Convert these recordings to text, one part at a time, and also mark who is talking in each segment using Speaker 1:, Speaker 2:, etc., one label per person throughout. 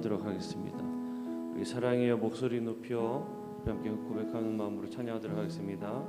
Speaker 1: 찬양하도록 하겠습니다. 우리 사랑해요 목소리 높여 우리 함께 고백하는 마음으로 찬양하도록 하겠습니다.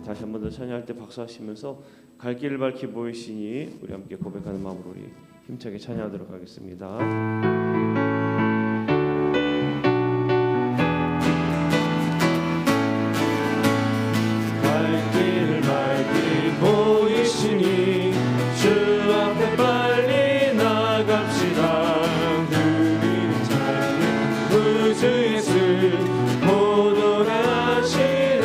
Speaker 1: 다시 한 번 더 찬양할 때 박수하시면서 갈 길을 밝히 보이시니 우리 함께 고백하는 마음으로 우리 힘차게 찬양하도록 하겠습니다. 갈 길을 밝히 보이시니 주 앞에 빨리 나갑시다. 그를 찾는 구주의 뜻 보도록 하시네.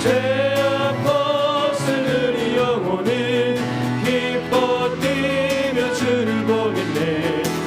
Speaker 1: 죄악 벗을 우리 영혼은 기뻐 뛰며 주를 보겠네.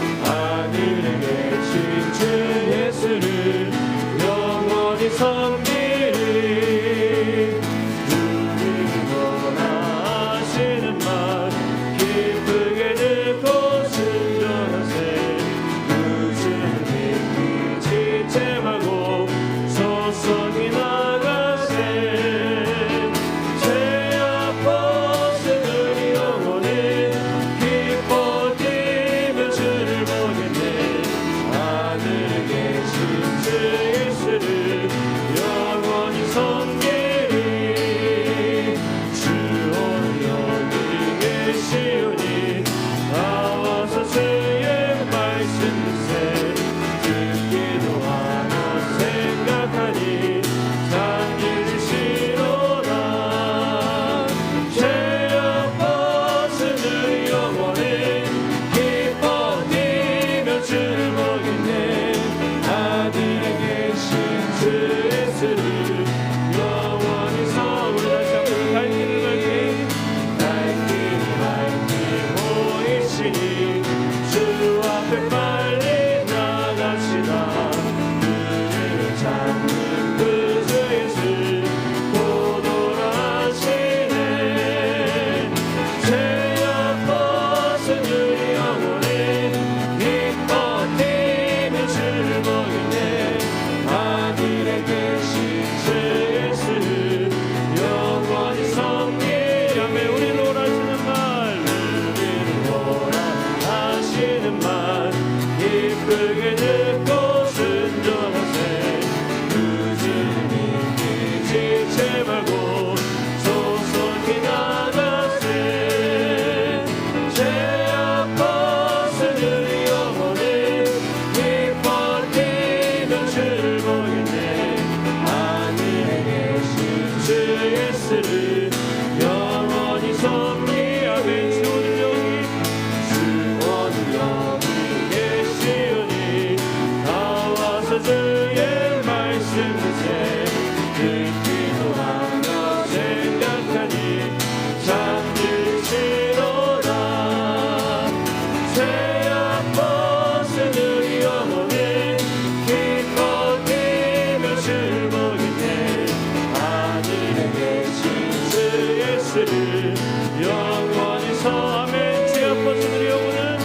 Speaker 1: 예수를 영원히 아멘. 죄 아파서 영원은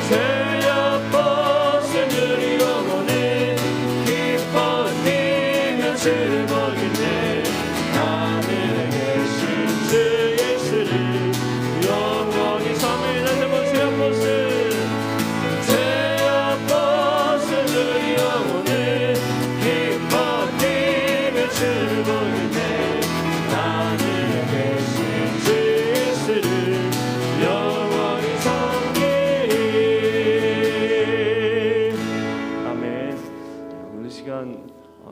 Speaker 1: 죄 아파서 영원히 기뻐 뛰며 즐거이네. 하늘에 계신 주 예수를 영원히 아멘. 다시 한번 죄 아파서 영원히 기뻐 뛰며 즐거이네. 하늘에 계신 주 예수를 영원히 섬기리. 아멘. 오늘 시간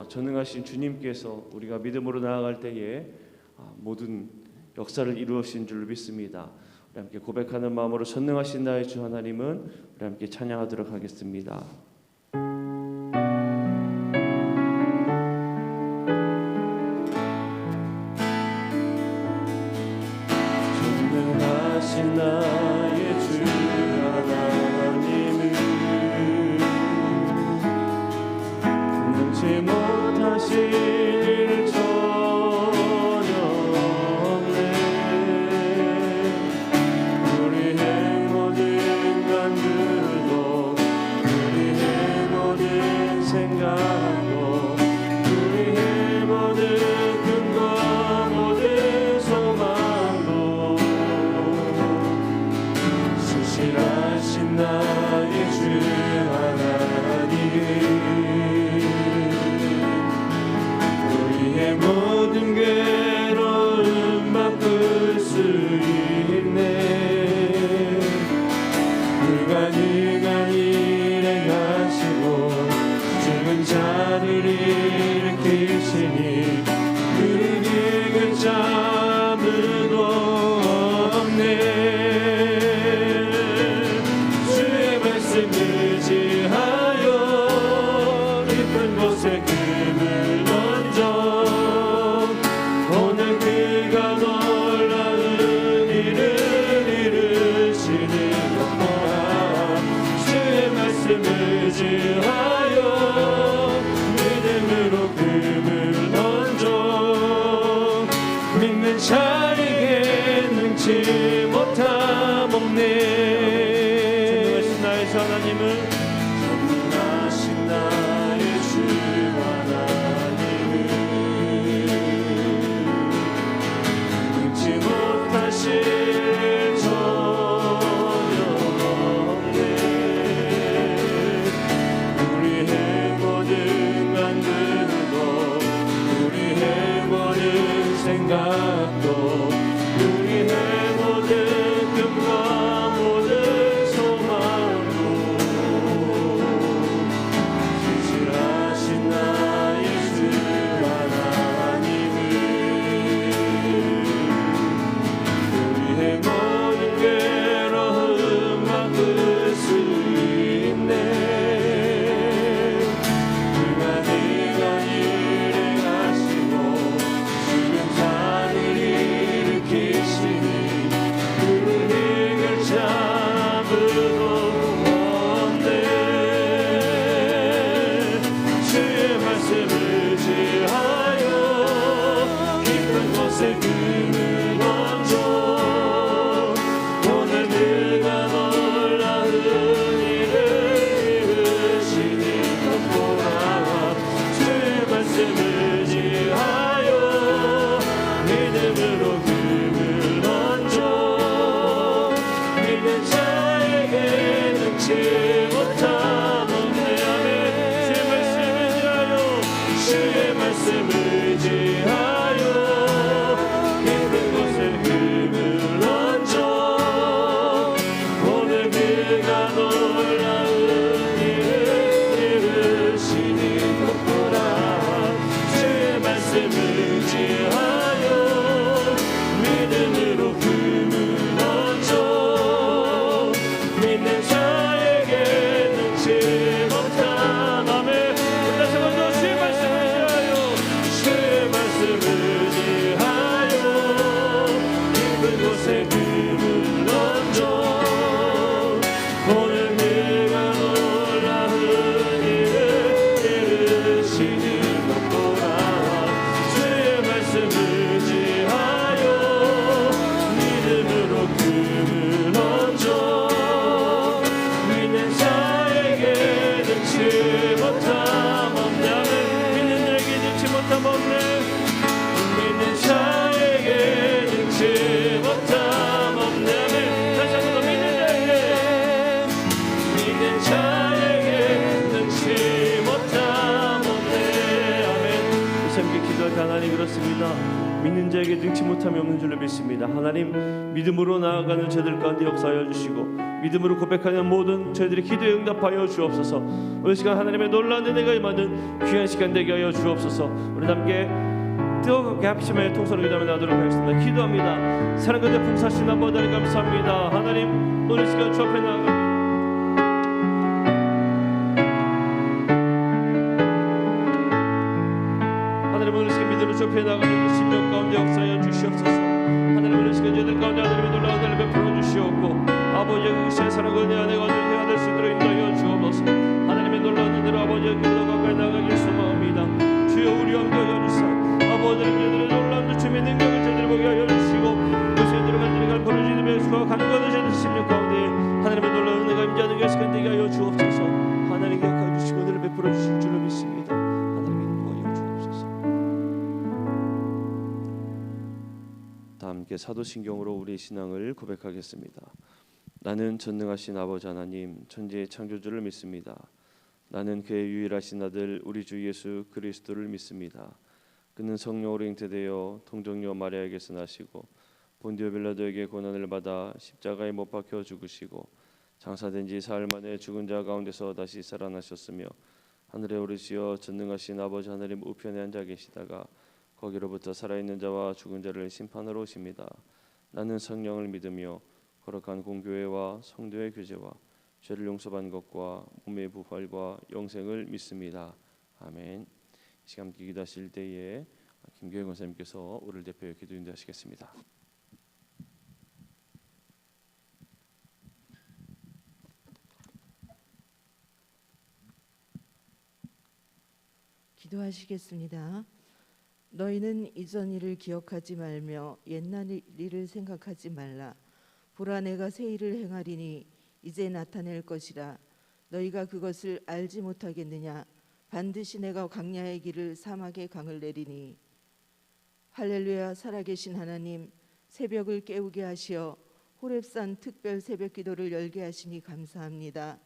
Speaker 1: 전능하신 주님께서 우리가 믿음으로 나아갈 때에 모든 역사를 이루신 줄 믿습니다. 우리 함께 고백하는 마음으로 전능하신 나의 주 하나님은 우리 함께 찬양하도록 하겠습니다. 전능하신 나의 주 하나님은 능치 못하실 일 전혀 없네. 우리의 모든 간구도 우리의 모든 생각도 우리의 모든 꿈과 모든 소망도 신실하신 나의 주 하나님은 우리의 모든 괴로움 바꿀 수 있네. 불가능한 일 행하시고 죽은 자를 일으키시니 그를 이길 자 아무도 없네. 주의 말씀 의지하여 깊은 곳에 금을 던져 오늘 그가 놀라운 일을 이루시는 것 보라. 주의 말씀 의지하여 믿음으로 금을 던져 믿는 자에게 능치 못함 없네. 전능하신 나의 주 하나님은 전능하신 나의 주 하나님은 능치 못하실 전혀 없네. 우리의 모든 간구도 우리의 모든 생각도 우리의 모든 꿈과 모든 소망도 신실하신 나의 주 하나님은 우리의 모든 괴로움 바꿀 수 있네. 불가능한 일 행하시고 죽은 자를 일으키시니 그를 이길 자 아무도 없네. 주의 말씀 의지하여 깊은 곳에 금을 던져 오늘 그가 놀라운 일을 이루시니 것 보라. 주의 말씀 의지하여 믿음으로 금을 던져 믿는 자에게 능치 못함 없네. 아멘. 주의 말씀 의지하여 깊은 곳에 금을 던져 오늘 그가 놀라운 일을 이루시니 것 보라. 주의 말씀 의지하여 믿음으로 금을 던져 믿는 자에게 능치 못함. 아멘. 다시 한번 주의 말씀 의지하여 주의 말씀 의지하여 깊은 곳에 금을 던져 오늘 그가 놀라운 일을 이루시는 것 보라. 주의 말씀 받았습니다. 믿는 자에게 능치 못함이 없는 줄로 믿습니다. 하나님, 믿음으로 나아가는 저들 가운데 역사하여 주시고 믿음으로 고백하는 모든 저희들의 기도에 응답하여 주옵소서. 오늘 시간 하나님의 놀라운 은혜가 임하는 귀한 시간 되게 하여 주옵소서. 우리 함께 뜨겁게 합심하여 통성을 기도하며 나도록 하겠습니다. 기도합니다. 사랑 가운데 봉사하신 아버지 하나님 감사합니다. 하나님, 오늘 시간 주 앞에 나아갑니다. 하나님, 오늘 시간 믿음으로 주 앞에 나아가는 심령 가운데 역사하여 주시옵소서. 하나님, 오늘 시간 저희들 가운데 하나님의 놀라운 은혜를 베풀어 주시옵고 아버지의 그 시의 사랑과 은혜 안에 가득 해야 될 수 있도록 인도하여 주옵소서. 하나님의 놀라운 은혜로 아버지의 기도가 가까이 나가길 소망합니다. 주여, 우리 함께하여 주사 아버지의 저희들의 놀라운 주님의 능력을 저희들이 보게 하여 주시고 요새들을 간절히 갈 버려지는 백수와 간과하는 저희들 심령 가운데 하나님의 놀라운 은혜가 임재하는 그 시간 되게 하여 주옵소서. 하나님 기억하여 주시고 은혜를 베풀어 주실 줄로 믿습니다. 하나님 인도하여 주옵소서. 다 함께 사도신경으로 우리의 신앙을 고백하겠습니다. 나는 전능하신 아버지 하나님 천지의 창조주를 믿습니다. 나는 그의 유일하신 아들 우리 주 예수 그리스도를 믿습니다. 그는 성령으로 잉태되어 동정녀 마리아에게서 나시고 본디오 빌라도에게 고난을 받아 십자가에 못 박혀 죽으시고 장사된 지 사흘 만에 죽은 자 가운데서 다시 살아나셨으며 하늘에 오르시어 전능하신 아버지 하나님 우편에 앉아 계시다가 거기로부터 살아있는 자와 죽은 자를 심판하러 오십니다. 나는 성령을 믿으며 거룩한 공교회와 성도의 교제와 죄를 용서받는 것과 몸의 부활과 영생을 믿습니다. 아멘. 이 시간 함께 기도하실 때에 김교회 권사님께서 우리를 대표해 기도 인도하시겠습니다.
Speaker 2: 기도하시겠습니다. 너희는 이전 일을 기억하지 말며 옛날 일을 생각하지 말라. 보라, 내가 새 일을 행하리니 이제 나타낼 것이라. 너희가 그것을 알지 못하겠느냐? 반드시 내가 광야의 길을 사막의 강을 내리니. 할렐루야. 살아계신 하나님, 새벽을 깨우게 하시어 호렙산 특별 새벽 기도를 열게 하시니 감사합니다.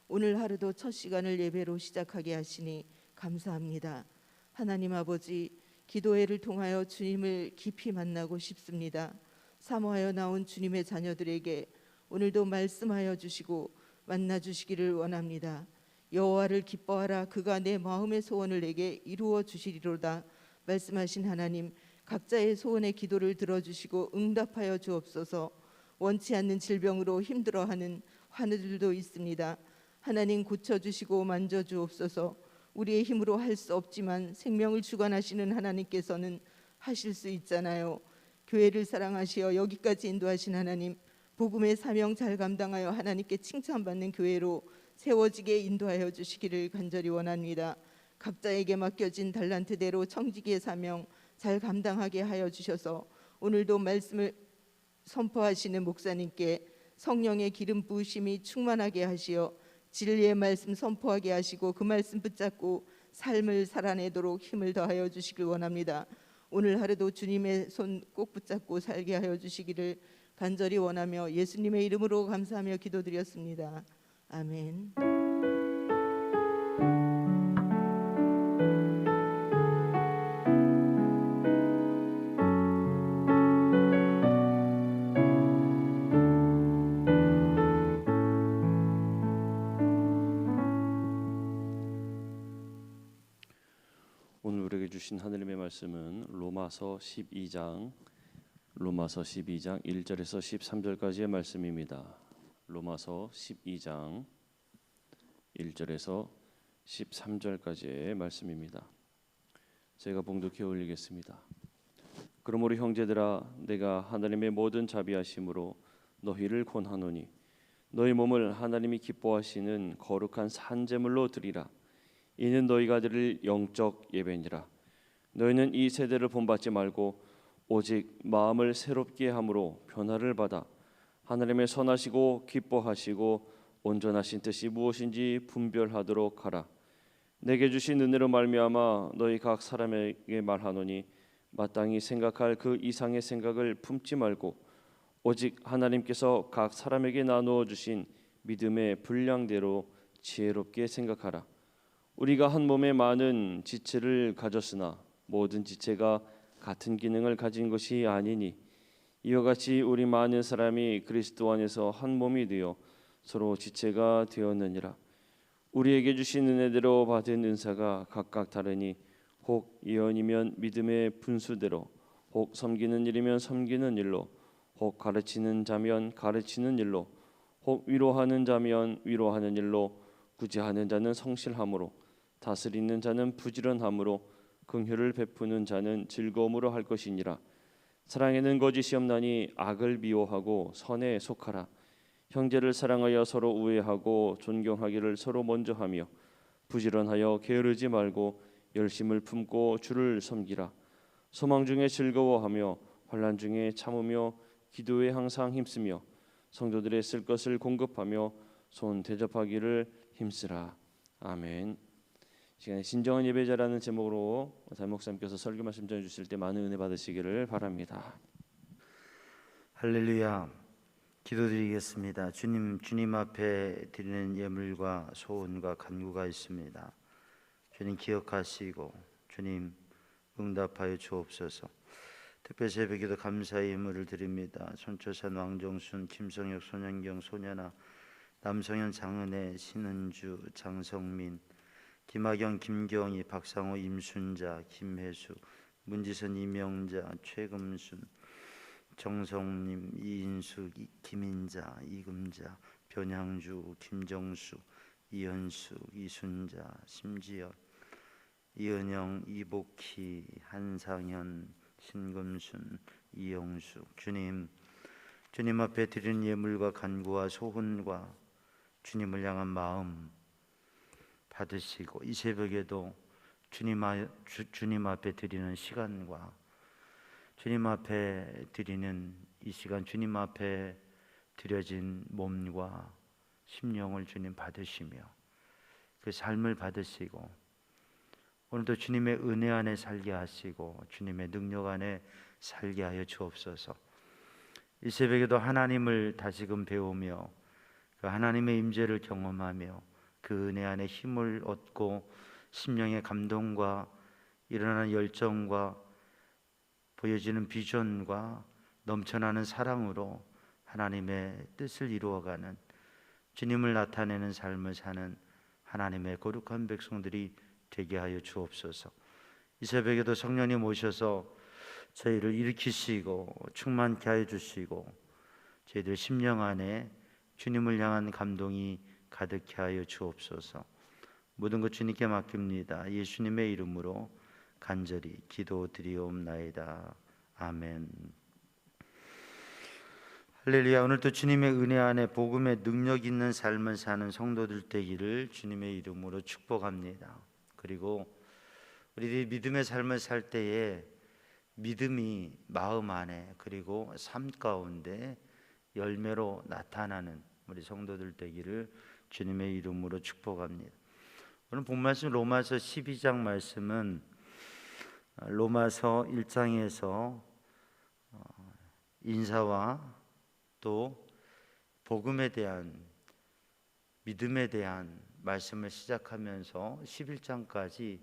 Speaker 2: 오늘 하루도 첫 시간을 예배로 시작하게 하시니 감사합니다. 하나님 아버지, 기도회를 통하여 주님을 깊이 만나고 싶습니다. 사모하여 나온 주님의 자녀들에게 오늘도 말씀하여 주시고 만나 주시기를 원합니다. 여호와를 기뻐하라. 그가 내 마음의 소원을 내게 이루어 주시리로다. 말씀하신 하나님, 각자의 소원의 기도를 들어주시고 응답하여 주옵소서. 원치 않는 질병으로 힘들어하는 환우들도 있습니다. 하나님, 고쳐주시고 만져주옵소서. 우리의 힘으로 할 수 없지만 생명을 주관하시는 하나님께서는 하실 수 있잖아요. 교회를 사랑하시어 여기까지 인도하신 하나님, 복음의 사명 잘 감당하여 하나님께 칭찬받는 교회로 세워지게 인도하여 주시기를 간절히 원합니다. 각자에게 맡겨진 달란트대로 청지기의 사명 잘 감당하게 하여 주셔서 오늘도 말씀을 선포하시는 목사님께 성령의 기름 부으심이 충만하게 하시어 진리의 말씀 선포하게 하시고 그 말씀 붙잡고 삶을 살아내도록 힘을 더하여 주시길 원합니다. 오늘 하루도 주님의 손 꼭 붙잡고 살게 하여 주시기를 간절히 원하며 예수님의 이름으로 감사하며 기도드렸습니다. 아멘.
Speaker 1: 오늘 우리에게 주신 하느님의 말씀은 로마서 12장 1절에서 13절까지의 말씀입니다. 로마서 12장 1절에서 13절까지의 말씀입니다. 제가 봉독해 올리겠습니다. 그러므로 형제들아, 내가 하나님의 모든 자비하심으로 너희를 권하노니 너희 몸을 하나님이 기뻐하시는 거룩한 산제물로 드리라. 이는 너희가 드릴 영적 예배니라. 너희는 이 세대를 본받지 말고 오직 마음을 새롭게 함으로 변화를 받아 하나님의 선하시고 기뻐하시고 온전하신 뜻이 무엇인지 분별하도록 하라. 내게 주신 은혜로 말미암아 너희 각 사람에게 말하노니 마땅히 생각할 그 이상의 생각을 품지 말고 오직 하나님께서 각 사람에게 나누어 주신 믿음의 분량대로 지혜롭게 생각하라. 우리가 한 몸에 많은 지체를 가졌으나 모든 지체가 같은 기능을 가진 것이 아니니 이와 같이 우리 많은 사람이 그리스도 안에서 한 몸이 되어 서로 지체가 되었느니라. 우리에게 주신 은혜대로 받은 은사가 각각 다르니 혹 예언이면 믿음의 분수대로, 혹 섬기는 일이면 섬기는 일로, 혹 가르치는 자면 가르치는 일로, 혹 위로하는 자면 위로하는 일로, 구제하는 자는 성실함으로, 다스리는 자는 부지런함으로, 긍휼을 베푸는 자는 즐거움으로 할 것이니라. 사랑에는 거짓이 없나니 악을 미워하고 선에 속하라. 형제를 사랑하여 서로 우애하고 존경하기를 서로 먼저 하며 부지런하여 게으르지 말고 열심을 품고 주를 섬기라. 소망 중에 즐거워하며 환난 중에 참으며 기도에 항상 힘쓰며 성도들의 쓸 것을 공급하며 손 대접하기를 힘쓰라. 아멘. 시간에 진정한 예배자라는 제목으로 담임 목사님께서 설교 말씀 전해 주실 때 많은 은혜 받으시기를 바랍니다.
Speaker 3: 할렐루야. 기도드리겠습니다. 주님 앞에 드리는 예물과 소원과 간구가 있습니다. 주님 기억하시고 주님 응답하여 주옵소서. 특별 새벽에도 감사의 예물을 드립니다. 손초산 왕정순, 김성혁, 손현경, 소녀나, 남성현, 장은혜, 신은주, 장성민, 김하경, 김경희, 박상호, 임순자, 김혜수, 문지선, 이명자, 최금순, 정성님, 이인숙, 김인자, 이금자, 변향주, 김정수, 이현숙, 이순자, 심지연, 이은영, 이복희, 한상현, 신금순, 이영숙. 주님 앞에 드리는 예물과 간구와 소원과 주님을 향한 마음 받으시고, 이 새벽에도 주님 앞에 드리는 시간과 주님 앞에 드리는 이 시간, 주님 앞에 드려진 몸과 심령을 주님 받으시며 그 삶을 받으시고, 오늘도 주님의 은혜 안에 살게 하시고 주님의 능력 안에 살게 하여 주옵소서. 이 새벽에도 하나님을 다시금 배우며 그 하나님의 임재를 경험하며 그 은혜 안에 힘을 얻고 심령의 감동과 일어나는 열정과 보여지는 비전과 넘쳐나는 사랑으로 하나님의 뜻을 이루어가는, 주님을 나타내는 삶을 사는 하나님의 거룩한 백성들이 되게 하여 주옵소서. 이 새벽에도 성령님 오셔서 저희를 일으키시고 충만케 하여 주시고 저희들 심령 안에 주님을 향한 감동이 가득케 하여 주옵소서. 모든 것 주님께 맡깁니다. 예수님의 이름으로 간절히 기도드리옵나이다. 아멘. 할렐루야. 오늘도 주님의 은혜 안에 복음의 능력 있는 삶을 사는 성도들 되기를 주님의 이름으로 축복합니다. 그리고 우리들이 믿음의 삶을 살 때에 믿음이 마음 안에 그리고 삶 가운데 열매로 나타나는 우리 성도들 되기를 주님의 이름으로 축복합니다. 오늘 본 말씀 로마서 12장 말씀은 로마서 1장에서 인사와 또 복음에 대한, 믿음에 대한 말씀을 시작하면서 11장까지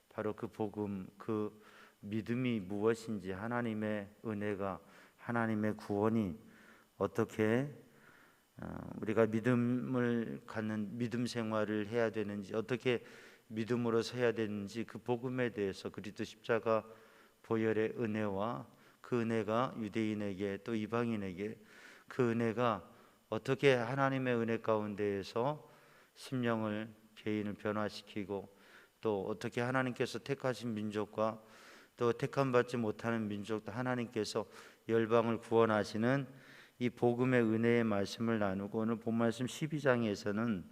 Speaker 3: 바로 그 복음, 그 믿음이 무엇인지, 하나님의 은혜가, 하나님의 구원이 어떻게 우리가 믿음을 갖는 믿음 생활을 해야 되는지, 어떻게 믿음으로 서야 되는지, 그 복음에 대해서 그리스도 십자가 보혈의 은혜와 그 은혜가 유대인에게 또 이방인에게 그 은혜가 어떻게 하나님의 은혜 가운데에서 심령을, 개인을 변화시키고 또 어떻게 하나님께서 택하신 민족과 또 택함 받지 못하는 민족도 하나님께서 열방을 구원하시는 이 복음의 은혜의 말씀을 나누고, 오늘 본 말씀 12장에서는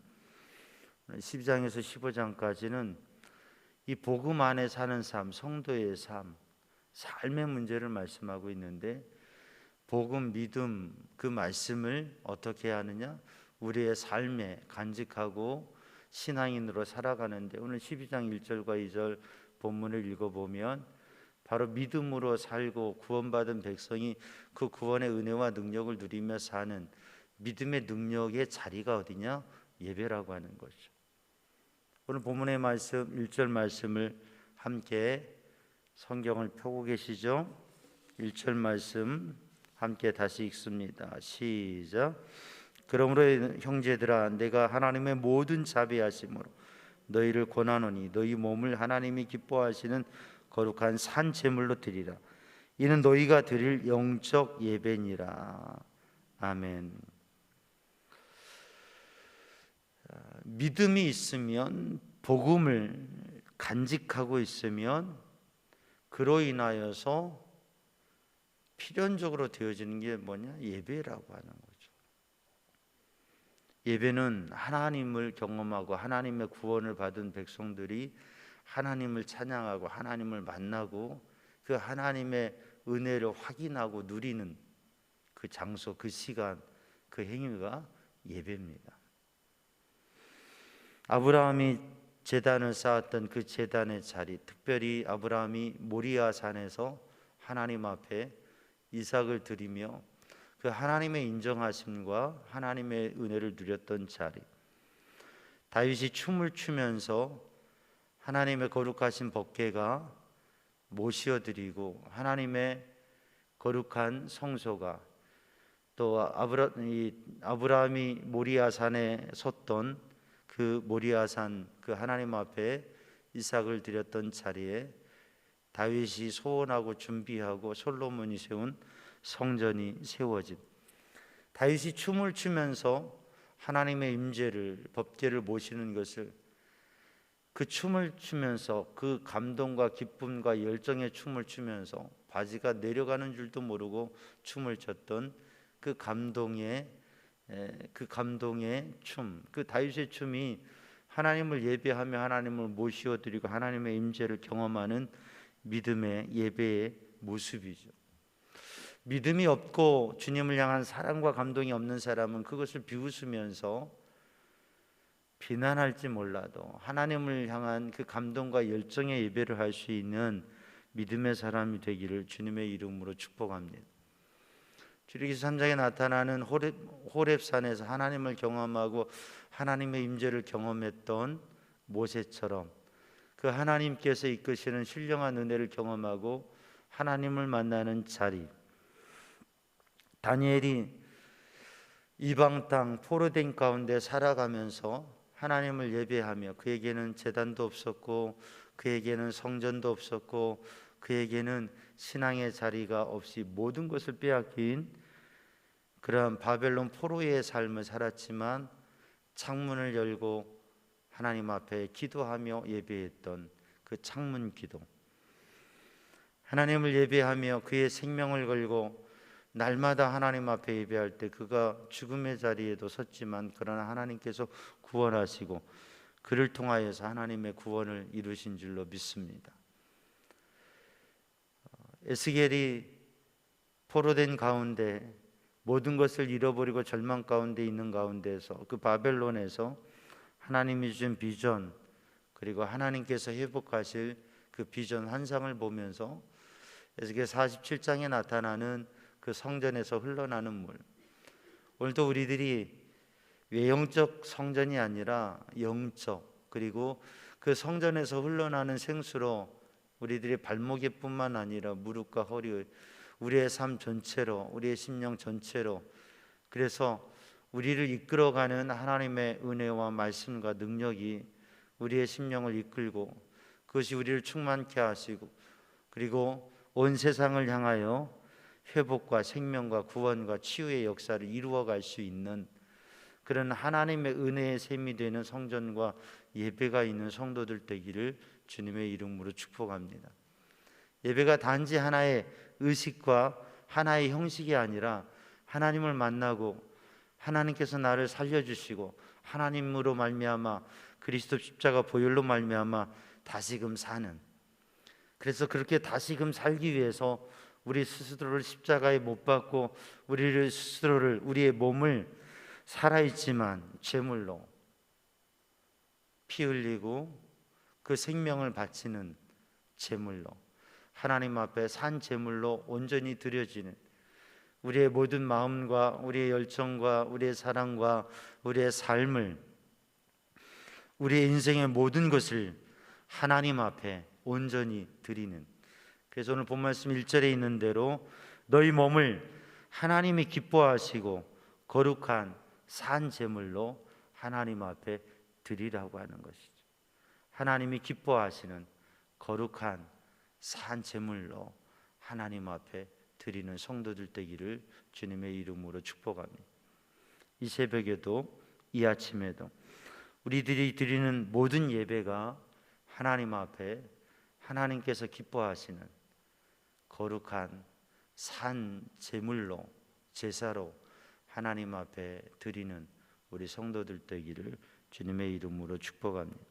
Speaker 3: 12장에서 15장까지는 이 복음 안에 사는 삶, 성도의 삶, 삶의 문제를 말씀하고 있는데, 복음, 믿음, 그 말씀을 어떻게 하느냐, 우리의 삶에 간직하고 신앙인으로 살아가는데, 오늘 12장 1절과 2절 본문을 읽어보면 바로 믿음으로 살고 구원받은 백성이 그 구원의 은혜와 능력을 누리며 사는 믿음의 능력의 자리가 어디냐? 예배라고 하는 것이죠. 오늘 본문의 말씀 1절 말씀을 함께 성경을 펴고 계시죠? 1절 말씀 함께 다시 읽습니다. 시작. 그러므로 형제들아 내가 하나님의 모든 자비하심으로 너희를 권하노니 너희 몸을 하나님이 기뻐하시는 거룩한 산 제물로 드리라. 이는 너희가 드릴 영적 예배니라. 아멘. 믿음이 있으면, 복음을 간직하고 있으면 그로 인하여서 필연적으로 되어지는 게 뭐냐? 예배라고 하는 거죠. 예배는 하나님을 경험하고 하나님의 구원을 받은 백성들이 하나님을 찬양하고 하나님을 만나고 그 하나님의 은혜를 확인하고 누리는 그 장소, 그 시간, 그 행위가 예배입니다. 아브라함이 제단을 쌓았던 그 제단의 자리, 특별히 아브라함이 모리아 산에서 하나님 앞에 이삭을 드리며 그 하나님의 인정하심과 하나님의 은혜를 누렸던 자리, 다윗이 춤을 추면서 하나님의 거룩하신 법궤가 모시어드리고 하나님의 거룩한 성소가, 또 아브라함이 모리아산에 섰던 그 모리아산, 그 하나님 앞에 이삭을 드렸던 자리에 다윗이 소원하고 준비하고 솔로몬이 세운 성전이 세워진, 다윗이 춤을 추면서 하나님의 임재를, 법궤를 모시는 것을, 그 춤을 추면서 그 감동과 기쁨과 열정의 춤을 추면서 바지가 내려가는 줄도 모르고 춤을 췄던 그 감동의 춤, 그 다윗의 춤이 하나님을 예배하며 하나님을 모시어드리고 하나님의 임재를 경험하는 믿음의 예배의 모습이죠. 믿음이 없고 주님을 향한 사랑과 감동이 없는 사람은 그것을 비웃으면서 비난할지 몰라도 하나님을 향한 그 감동과 열정의 예배를 할 수 있는 믿음의 사람이 되기를 주님의 이름으로 축복합니다. 출애굽기 3장에 나타나는 호렙산에서 하나님을 경험하고 하나님의 임재를 경험했던 모세처럼 그 하나님께서 이끄시는 신령한 은혜를 경험하고 하나님을 만나는 자리, 다니엘이 이방 땅 포로된 가운데 살아가면서 하나님을 예배하며, 그에게는 제단도 없었고 그에게는 성전도 없었고 그에게는 신앙의 자리가 없이 모든 것을 빼앗긴 그러한 바벨론 포로의 삶을 살았지만 창문을 열고 하나님 앞에 기도하며 예배했던 그 창문 기도, 하나님을 예배하며 그의 생명을 걸고 날마다 하나님 앞에 예배할 때 그가 죽음의 자리에도 섰지만 그러나 하나님께서 구원하시고 그를 통하여서 하나님의 구원을 이루신 줄로 믿습니다. 에스겔이 포로된 가운데 모든 것을 잃어버리고 절망 가운데 있는 가운데서 그 바벨론에서 하나님이 주신 비전, 그리고 하나님께서 회복하실 그 비전 환상을 보면서 에스겔 47장에 나타나는 그 성전에서 흘러나는 물, 오늘도 우리들이 외형적 성전이 아니라 영적, 그리고 그 성전에서 흘러나는 생수로 우리들의 발목에 뿐만 아니라 무릎과 허리, 우리의 삶 전체로, 우리의 심령 전체로, 그래서 우리를 이끌어가는 하나님의 은혜와 말씀과 능력이 우리의 심령을 이끌고 그것이 우리를 충만케 하시고 그리고 온 세상을 향하여 회복과 생명과 구원과 치유의 역사를 이루어갈 수 있는 그런 하나님의 은혜의 셈이 되는 성전과 예배가 있는 성도들 되기를 주님의 이름으로 축복합니다. 예배가 단지 하나의 의식과 하나의 형식이 아니라 하나님을 만나고 하나님께서 나를 살려주시고 하나님으로 말미암아 그리스도 십자가 보혈로 말미암아 다시금 사는, 그래서 그렇게 다시금 살기 위해서 우리 스스로를 십자가에 못 박고 우리를 스스로를, 우리의 몸을 살아있지만 제물로 피 흘리고 그 생명을 바치는 제물로, 하나님 앞에 산 제물로 온전히 드려지는 우리의 모든 마음과 우리의 열정과 우리의 사랑과 우리의 삶을, 우리의 인생의 모든 것을 하나님 앞에 온전히 드리는 그래서 오늘 본 말씀 1절에 있는 대로 너희 몸을 하나님이 기뻐하시고 거룩한 산 제물로 하나님 앞에 드리라고 하는 것이죠. 하나님이 기뻐하시는 거룩한 산 제물로 하나님 앞에 드리는 성도들 되기를 주님의 이름으로 축복합니다. 이 새벽에도 이 아침에도 우리들이 드리는 모든 예배가 하나님 앞에 하나님께서 기뻐하시는 거룩한 산 제물로 제사로 하나님 앞에 드리는 우리 성도들 되기를 주님의 이름으로 축복합니다.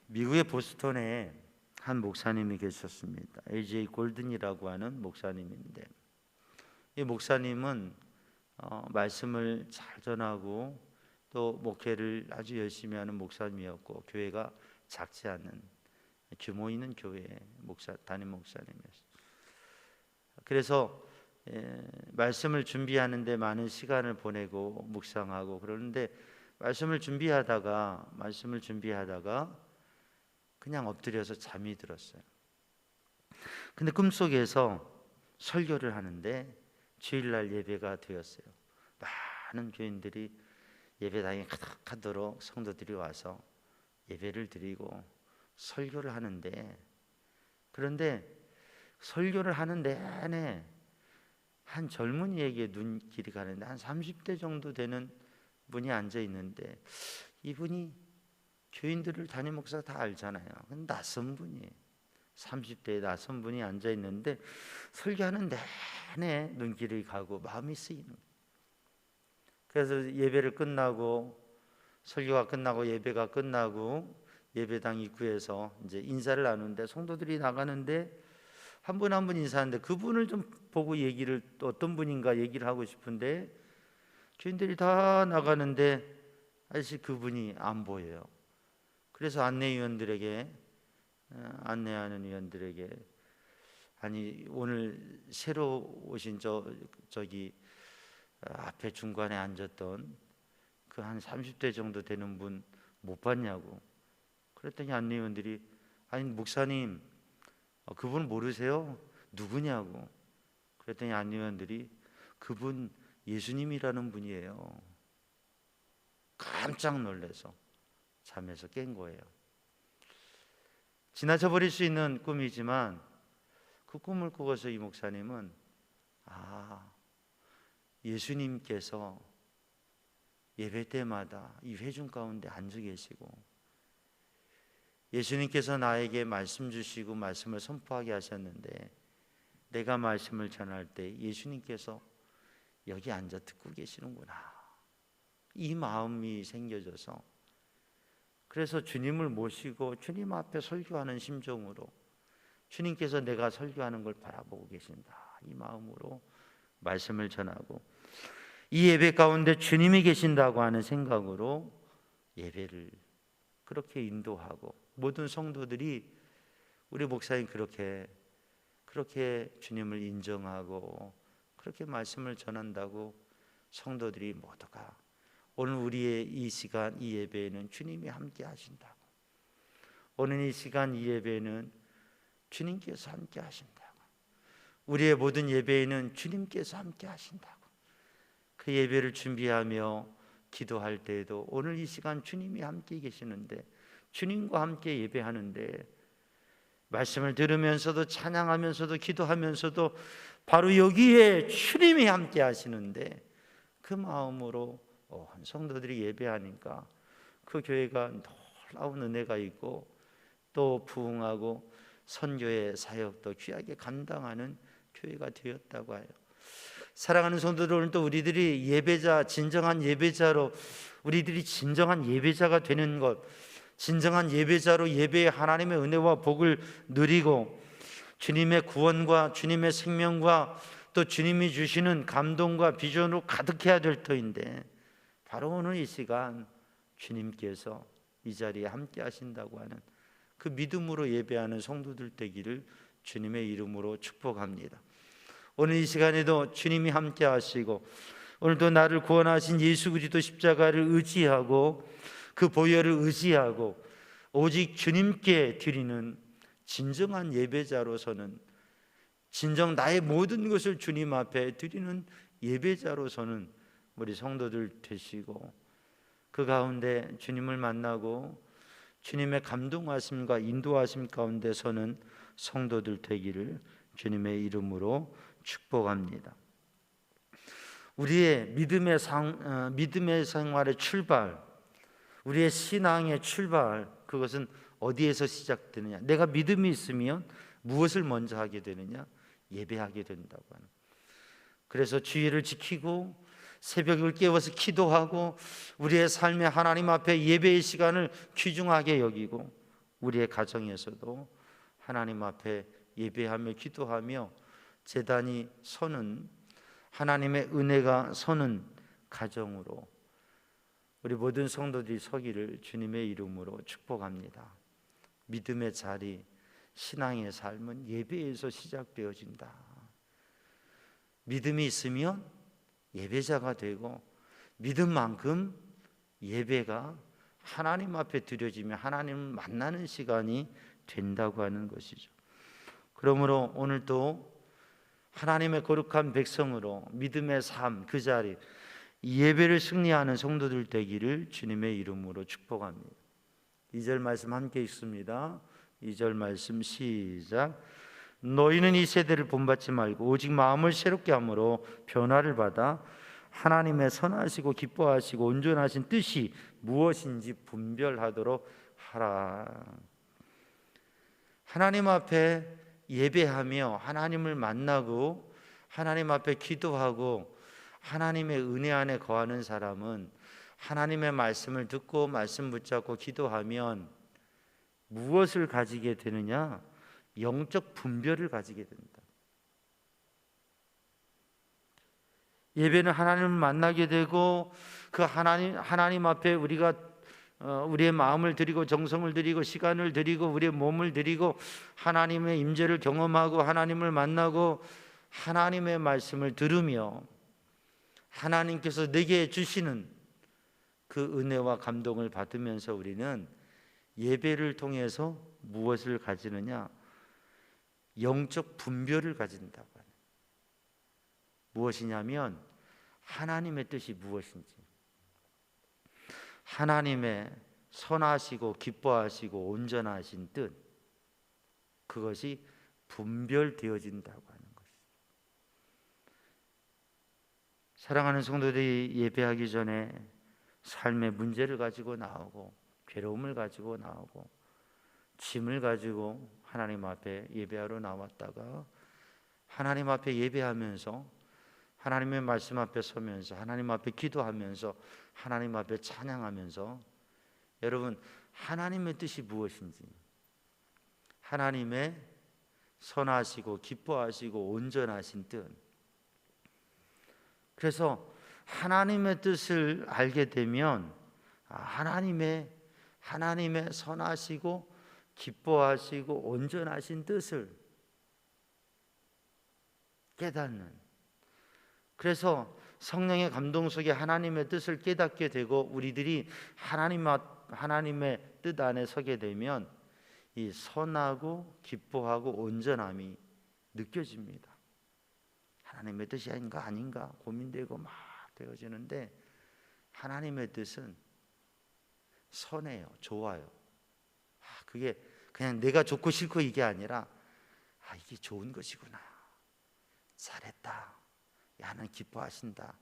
Speaker 3: 미국의 보스턴에 한 목사님이 계셨습니다. A.J. 골든이라고 하는 목사님인데, 이 목사님은 말씀을 잘 전하고 또 목회를 아주 열심히 하는 목사님이었고, 교회가 작지 않은 규모 있는 교회 담임 목사님이었어요. 그래서 말씀을 준비하는데 많은 시간을 보내고 묵상하고 그러는데, 말씀을 준비하다가 그냥 엎드려서 잠이 들었어요. 근데 꿈속에서 설교를 하는데 주일날 예배가 되었어요. 많은 교인들이 예배당에 가득하도록 성도들이 와서 예배를 드리고 설교를 하는데, 그런데 설교를 하는 내내 한 젊은이에게 눈길이 가는데, 한 30대 정도 되는 분이 앉아 있는데, 이분이 교인들을 담임 목사가 다 알잖아요. 낯선 분이에요. 30대의 낯선 분이 앉아 있는데 설교하는 내내 눈길이 가고 마음이 쓰이는 거예요. 그래서 예배를 끝나고, 설교가 끝나고 예배가 끝나고 예배당 입구에서 이제 인사를 나누는데, 성도들이 나가는데 한 분 한 분 인사하는데 그분을 좀 보고 얘기를, 또 어떤 분인가 얘기를 하고 싶은데 교인들이 다 나가는데 아저씨 그분이 안 보여요. 그래서 안내하는 위원들에게 아니 오늘 새로 오신 저기 앞에 중간에 앉았던 그 한 30대 정도 되는 분 못 봤냐고. 그랬더니 안내위원들이 아니 목사님 그분 모르세요? 누구냐고. 그랬더니 안내위원들이 그분 예수님이라는 분이에요. 깜짝 놀라서 잠에서 깬 거예요. 지나쳐 버릴 수 있는 꿈이지만 그 꿈을 꾸고서 이 목사님은 예수님께서 예배 때마다 이 회중 가운데 앉아 계시고, 예수님께서 나에게 말씀 주시고 말씀을 선포하게 하셨는데, 내가 말씀을 전할 때 예수님께서 여기 앉아 듣고 계시는구나, 이 마음이 생겨져서, 그래서 주님을 모시고 주님 앞에 설교하는 심정으로, 주님께서 내가 설교하는 걸 바라보고 계신다, 이 마음으로 말씀을 전하고, 이 예배 가운데 주님이 계신다고 하는 생각으로 예배를 그렇게 인도하고, 모든 성도들이 우리 목사님 그렇게 주님을 인정하고 그렇게 말씀을 전한다고 성도들이 모두가 오늘 우리의 이 시간 이 예배에는 주님이 함께 하신다고, 오늘 이 시간 이 예배에는 주님께서 함께 하신다고, 우리의 모든 예배에는 주님께서 함께 하신다고, 그 예배를 준비하며 기도할 때에도 오늘 이 시간 주님이 함께 계시는데, 주님과 함께 예배하는데, 말씀을 들으면서도 찬양하면서도 기도하면서도 바로 여기에 주님이 함께 하시는데, 그 마음으로 성도들이 예배하니까 그 교회가 놀라운 은혜가 있고 또 부흥하고 선교의 사역도 귀하게 감당하는 교회가 되었다고 해요. 사랑하는 성도들, 오늘 또 우리들이 진정한 예배자로, 우리들이 진정한 예배자가 되는 것, 진정한 예배자로 예배의 하나님의 은혜와 복을 누리고 주님의 구원과 주님의 생명과 또 주님이 주시는 감동과 비전으로 가득해야 될 터인데, 바로 오늘 이 시간 주님께서 이 자리에 함께 하신다고 하는 그 믿음으로 예배하는 성도들 되기를 주님의 이름으로 축복합니다. 오늘 이 시간에도 주님이 함께 하시고, 오늘도 나를 구원하신 예수 그리스도 십자가를 의지하고 그 보혈을 의지하고 오직 주님께 드리는 진정한 예배자로서는, 진정 나의 모든 것을 주님 앞에 드리는 예배자로서는 우리 성도들 되시고, 그 가운데 주님을 만나고 주님의 감동하심과 인도하심 가운데 서는 성도들 되기를 주님의 이름으로 축복합니다. 우리의 믿음의 생활의 출발, 우리의 신앙의 출발, 그것은 어디에서 시작되느냐? 내가 믿음이 있으면 무엇을 먼저 하게 되느냐? 예배하게 된다고 하는. 그래서 주의를 지키고 새벽을 깨워서 기도하고 우리의 삶에 하나님 앞에 예배의 시간을 귀중하게 여기고, 우리의 가정에서도 하나님 앞에 예배하며 기도하며 제단이 서는, 하나님의 은혜가 서는 가정으로 우리 모든 성도들이 서기를 주님의 이름으로 축복합니다. 믿음의 자리, 신앙의 삶은 예배에서 시작되어진다. 믿음이 있으면 예배자가 되고, 믿음만큼 예배가 하나님 앞에 드려지며 하나님을 만나는 시간이 된다고 하는 것이죠. 그러므로 오늘도 하나님의 거룩한 백성으로 믿음의 삶, 그 자리, 예배를 승리하는 성도들 되기를 주님의 이름으로 축복합니다. 2절 말씀 함께 읽습니다. 2절 말씀 시작. 너희는 이 세대를 본받지 말고 오직 마음을 새롭게 함으로 변화를 받아 하나님의 선하시고 기뻐하시고 온전하신 뜻이 무엇인지 분별하도록 하라. 하나님 앞에 예배하며 하나님을 만나고 하나님 앞에 기도하고 하나님의 은혜 안에 거하는 사람은 하나님의 말씀을 듣고 말씀 붙잡고 기도하면 무엇을 가지게 되느냐? 영적 분별을 가지게 된다. 예배는 하나님을 만나게 되고 그 하나님 앞에 우리가 우리의 마음을 드리고 정성을 드리고 시간을 드리고 우리의 몸을 드리고 하나님의 임재를 경험하고 하나님을 만나고 하나님의 말씀을 들으며 하나님께서 내게 주시는 그 은혜와 감동을 받으면서 우리는 예배를 통해서 무엇을 가지느냐? 영적 분별을 가진다고 하는. 무엇이냐면 하나님의 뜻이 무엇인지, 하나님의 선하시고 기뻐하시고 온전하신 뜻, 그것이 분별되어진다고 하는 것이죠. 사랑하는 성도들이 예배하기 전에 삶의 문제를 가지고 나오고 괴로움을 가지고 나오고 짐을 가지고 하나님 앞에 예배하러 나왔다가 하나님 앞에 예배하면서 하나님의 말씀 앞에 서면서 하나님 앞에 기도하면서 하나님 앞에 찬양하면서, 여러분, 하나님의 뜻이 무엇인지, 하나님의 선하시고 기뻐하시고 온전하신 뜻, 그래서 하나님의 뜻을 알게 되면 하나님의 선하시고 기뻐하시고 온전하신 뜻을 깨닫는, 그래서 성령의 감동 속에 하나님의 뜻을 깨닫게 되고 우리들이 하나님의 뜻 안에 서게 되면 이 선하고 기뻐하고 온전함이 느껴집니다. 하나님의 뜻이 아닌가 고민되고 막 되어지는데, 하나님의 뜻은 선해요, 좋아요. 그게 그냥 내가 좋고 싫고 이게 아니라 이게 좋은 것이구나, 잘했다, 하나님 기뻐하신다,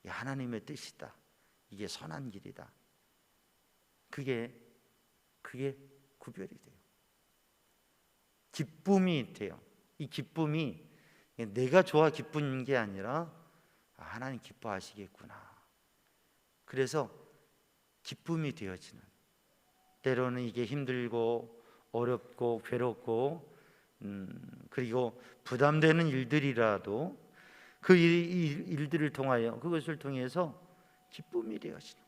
Speaker 3: 하나님의 뜻이다, 이게 선한 길이다. 그게 구별이 돼요. 기쁨이 돼요. 이 기쁨이 내가 좋아 기쁜 게 아니라 하나님 기뻐하시겠구나. 그래서 기쁨이 되어지는, 때로는 이게 힘들고 어렵고 괴롭고 그리고 부담되는 일들이라도 그 일들을 통하여, 그것을 통해서 기쁨이 되어지는,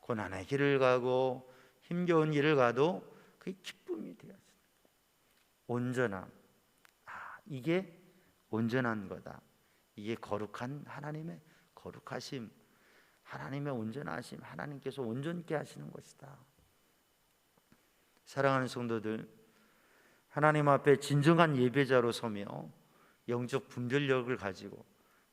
Speaker 3: 고난의 길을 가고 힘겨운 길을 가도 그게 기쁨이 되어지는 온전함. 이게 온전한 거다. 이게 거룩한 하나님의 거룩하심, 하나님의 온전하심, 하나님께서 온전케 하시는 것이다. 사랑하는 성도들, 하나님 앞에 진정한 예배자로 서며 영적 분별력을 가지고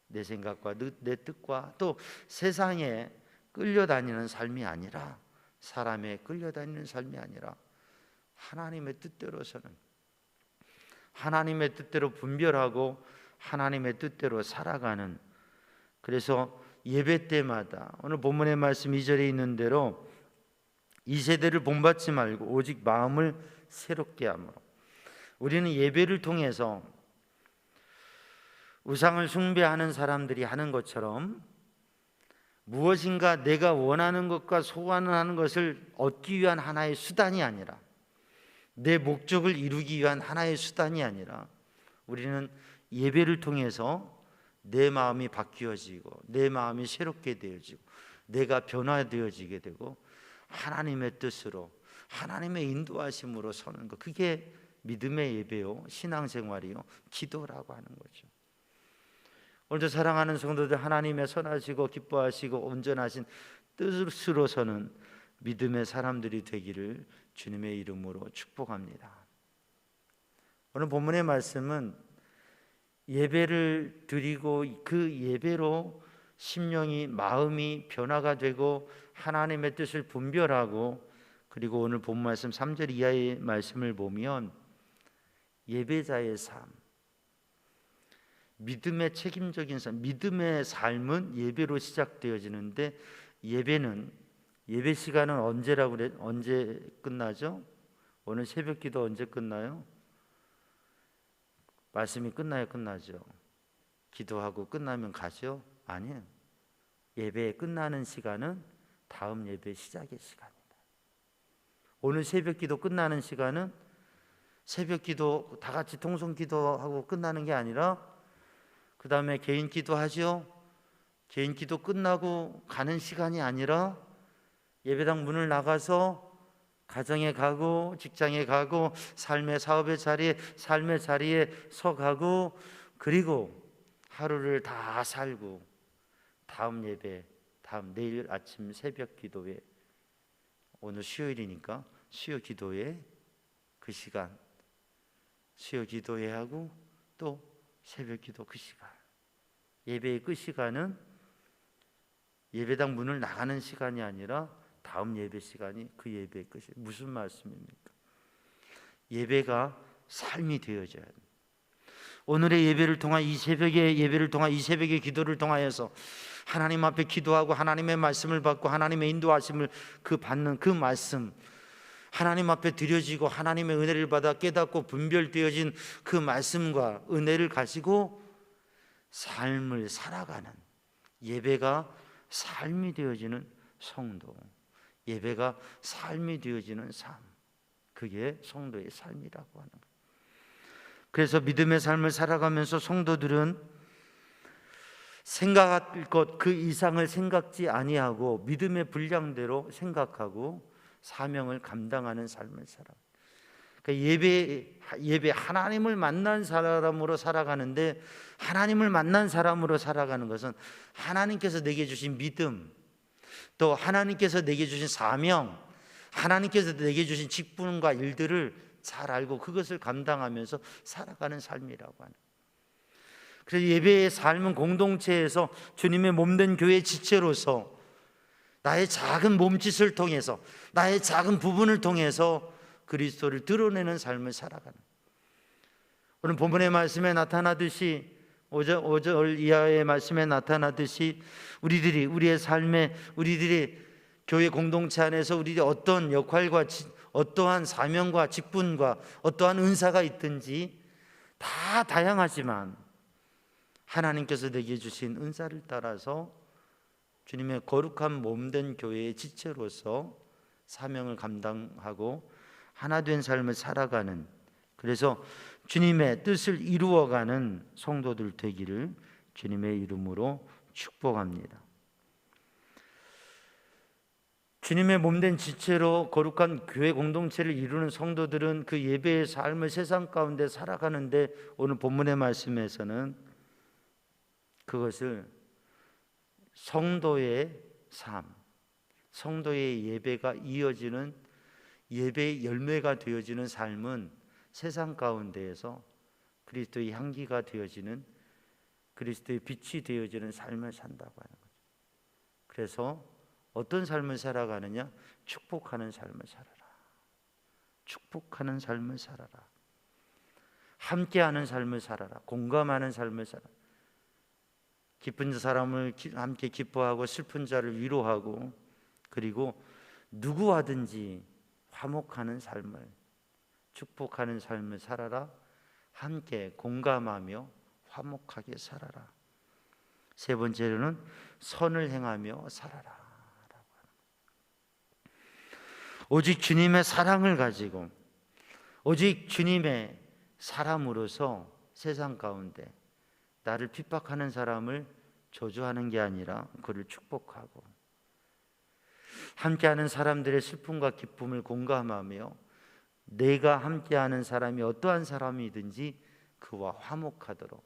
Speaker 3: 내 생각과 내 뜻과 또 세상에 끌려다니는 삶이 아니라, 사람에 끌려다니는 삶이 아니라 하나님의 뜻대로 서는, 하나님의 뜻대로 분별하고 하나님의 뜻대로 살아가는, 그래서 예배 때마다 오늘 본문의 말씀 2절에 있는 대로 이 세대를 본받지 말고 오직 마음을 새롭게 함으로, 우리는 예배를 통해서 우상을 숭배하는 사람들이 하는 것처럼 무엇인가 내가 원하는 것과 소원하는 것을 얻기 위한 하나의 수단이 아니라, 내 목적을 이루기 위한 하나의 수단이 아니라, 우리는 예배를 통해서 내 마음이 바뀌어지고 내 마음이 새롭게 되어지고 내가 변화되어지게 되고 하나님의 뜻으로, 하나님의 인도하심으로 서는 것, 그게 믿음의 예배요, 신앙생활이요, 기도라고 하는 거죠. 오늘도 사랑하는 성도들, 하나님의 선하시고 기뻐하시고 온전하신 뜻으로 서는 믿음의 사람들이 되기를 주님의 이름으로 축복합니다. 오늘 본문의 말씀은 예배를 드리고 그 예배로 심령이, 마음이 변화가 되고 하나님의 뜻을 분별하고, 그리고 오늘 본 말씀 3절 이하의 말씀을 보면 예배자의 삶, 믿음의 책임적인 삶, 믿음의 삶은 예배로 시작되어지는데, 예배 시간은 언제 끝나죠? 오늘 새벽기도 언제 끝나요? 말씀이 끝나야 끝나죠. 기도하고 끝나면 가죠? 아니에요. 예배 끝나는 시간은 다음 예배 시작의 시간입니다. 오늘 새벽기도 끝나는 시간은 새벽기도 다 같이 통성기도하고 끝나는 게 아니라 그 다음에 개인 기도하죠. 개인 기도 끝나고 가는 시간이 아니라 예배당 문을 나가서 가정에 가고 직장에 가고 삶의 사업의 자리에, 삶의 자리에 서가고, 그리고 하루를 다 살고 다음 예배, 다음 내일 아침 새벽 기도회, 오늘 수요일이니까 수요 기도회 그 시간, 수요 기도회 하고 또 새벽 기도 그 시간, 예배의 그 시간은 예배당 문을 나가는 시간이 아니라 다음 예배 시간이 그 예배의 끝이. 무슨 말씀입니까? 예배가 삶이 되어져야 합니다. 오늘의 예배를 통한 이 새벽의 예배를 통한 이 새벽의 기도를 통하여서 하나님 앞에 기도하고 하나님의 말씀을 받고 하나님의 인도하심을 받는 그 말씀, 하나님 앞에 드려지고 하나님의 은혜를 받아 깨닫고 분별되어진 그 말씀과 은혜를 가지고 삶을 살아가는, 예배가 삶이 되어지는 성도, 예배가 삶이 되어지는 삶, 그게 성도의 삶이라고 하는 거예요. 그래서 믿음의 삶을 살아가면서 성도들은 생각할 것 그 이상을 생각지 아니하고 믿음의 분량대로 생각하고 사명을 감당하는 삶을 살아. 그러니까 예배 하나님을 만난 사람으로 살아가는데, 하나님을 만난 사람으로 살아가는 것은 하나님께서 내게 주신 믿음, 또 하나님께서 내게 주신 사명, 하나님께서 내게 주신 직분과 일들을 잘 알고 그것을 감당하면서 살아가는 삶이라고 하는. 그래서 예배의 삶은 공동체에서 주님의 몸된 교회 지체로서 나의 작은 몸짓을 통해서, 나의 작은 부분을 통해서 그리스도를 드러내는 삶을 살아가는. 오늘 본문의 말씀에 나타나듯이 5절 이하의 말씀에 나타나듯이 우리의 삶에, 우리들이 교회 공동체 안에서 우리들이 어떤 역할과 어떠한 사명과 직분과 어떠한 은사가 있든지 다 다양하지만 하나님께서 내게 주신 은사를 따라서 주님의 거룩한 몸된 교회의 지체로서 사명을 감당하고 하나 된 삶을 살아가는, 그래서 주님의 뜻을 이루어가는 성도들 되기를 주님의 이름으로 축복합니다. 주님의 몸된 지체로 거룩한 교회 공동체를 이루는 성도들은 그 예배의 삶을 세상 가운데 살아가는데, 오늘 본문의 말씀에서는 그것을 성도의 삶, 성도의 예배가 이어지는, 예배의 열매가 되어지는 삶은 세상 가운데에서 그리스도의 향기가 되어지는, 그리스도의 빛이 되어지는 삶을 산다고 하는 거죠. 그래서 어떤 삶을 살아가느냐? 축복하는 삶을 살아라. 축복하는 삶을 살아라. 함께하는 삶을 살아라. 공감하는 삶을 살아라. 기쁜 사람을 함께 기뻐하고 슬픈 자를 위로하고, 그리고 누구와든지 화목하는 삶을, 축복하는 삶을 살아라. 함께 공감하며 화목하게 살아라. 세 번째로는 선을 행하며 살아라. 오직 주님의 사랑을 가지고, 오직 주님의 사람으로서 세상 가운데 나를 핍박하는 사람을 저주하는 게 아니라 그를 축복하고, 함께하는 사람들의 슬픔과 기쁨을 공감하며 내가 함께하는 사람이 어떠한 사람이든지 그와 화목하도록,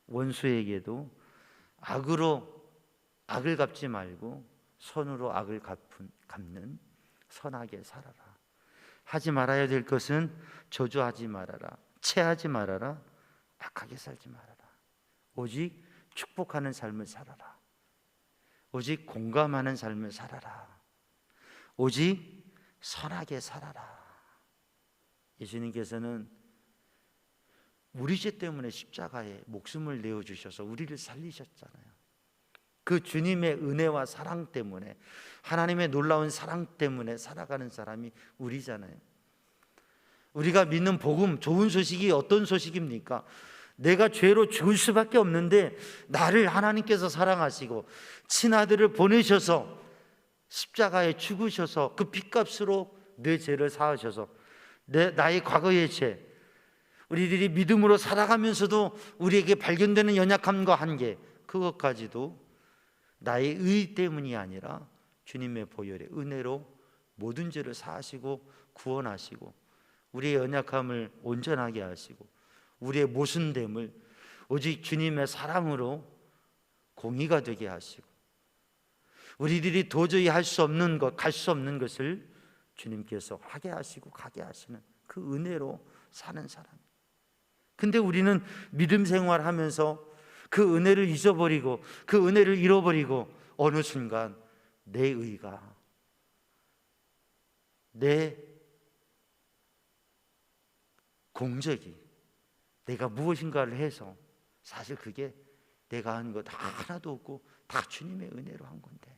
Speaker 3: 원수에게도 악으로 악을 갚지 말고 선으로 악을 갚는 선하게 살아라. 하지 말아야 될 것은 저주하지 말아라, 체하지 말아라, 악하게 살지 말아라. 오직 축복하는 삶을 살아라. 오직 공감하는 삶을 살아라. 오직 선하게 살아라. 예수님께서는 우리 죄 때문에 십자가에 목숨을 내어주셔서 우리를 살리셨잖아요. 그 주님의 은혜와 사랑 때문에, 하나님의 놀라운 사랑 때문에 살아가는 사람이 우리잖아요. 우리가 믿는 복음, 좋은 소식이 어떤 소식입니까? 내가 죄로 죽을 수밖에 없는데 나를 하나님께서 사랑하시고 친아들을 보내셔서 십자가에 죽으셔서 그 핏값으로 내 죄를 사하셔서 나의 과거의 죄, 우리들이 믿음으로 살아가면서도 우리에게 발견되는 연약함과 한계, 그것까지도 나의 의 때문이 아니라 주님의 보혈의 은혜로 모든 죄를 사하시고 구원하시고, 우리의 연약함을 온전하게 하시고, 우리의 모순됨을 오직 주님의 사랑으로 공의가 되게 하시고, 우리들이 도저히 할 수 없는 것, 갈 수 없는 것을 주님께서 하게 하시고 가게 하시는 그 은혜로 사는 사람. 근데 우리는 믿음 생활하면서 그 은혜를 잊어버리고 그 은혜를 잃어버리고 어느 순간 내 의가, 내 공적이, 내가 무엇인가를 해서 사실 그게 내가 한 것 하나도 없고 다 주님의 은혜로 한 건데,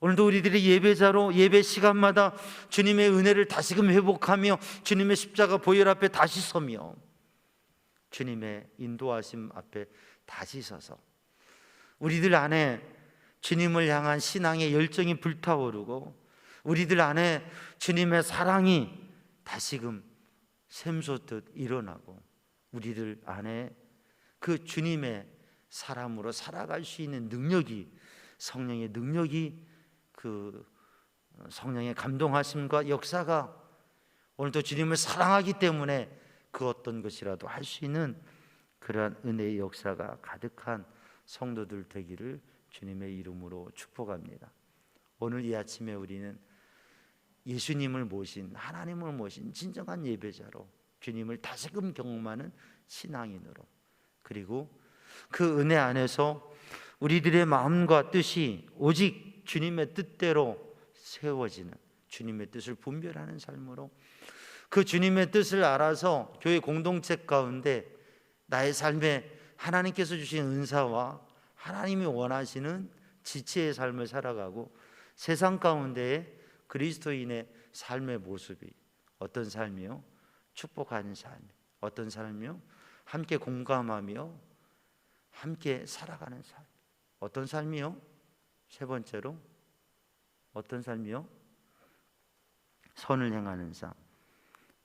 Speaker 3: 오늘도 우리들이 예배자로 예배 시간마다 주님의 은혜를 다시금 회복하며 주님의 십자가 보혈 앞에 다시 서며 주님의 인도하심 앞에 다시 서서 우리들 안에 주님을 향한 신앙의 열정이 불타오르고, 우리들 안에 주님의 사랑이 다시금 샘솟듯 일어나고, 우리들 안에 그 주님의 사람으로 살아갈 수 있는 능력이, 성령의 능력이, 그 성령의 감동하심과 역사가 오늘도 주님을 사랑하기 때문에 그 어떤 것이라도 할 수 있는 그러한 은혜의 역사가 가득한 성도들 되기를 주님의 이름으로 축복합니다. 오늘 이 아침에 우리는 예수님을 모신, 하나님을 모신 진정한 예배자로 주님을 다시금 경험하는 신앙인으로, 그리고 그 은혜 안에서 우리들의 마음과 뜻이 오직 주님의 뜻대로 세워지는, 주님의 뜻을 분별하는 삶으로, 그 주님의 뜻을 알아서 교회 공동체 가운데 나의 삶에 하나님께서 주신 은사와 하나님이 원하시는 지체의 삶을 살아가고, 세상 가운데에 그리스도인의 삶의 모습이 어떤 삶이요? 축복하는 삶. 어떤 삶이요? 함께 공감하며 함께 살아가는 삶. 어떤 삶이요? 세 번째로 어떤 삶이요? 선을 행하는 삶.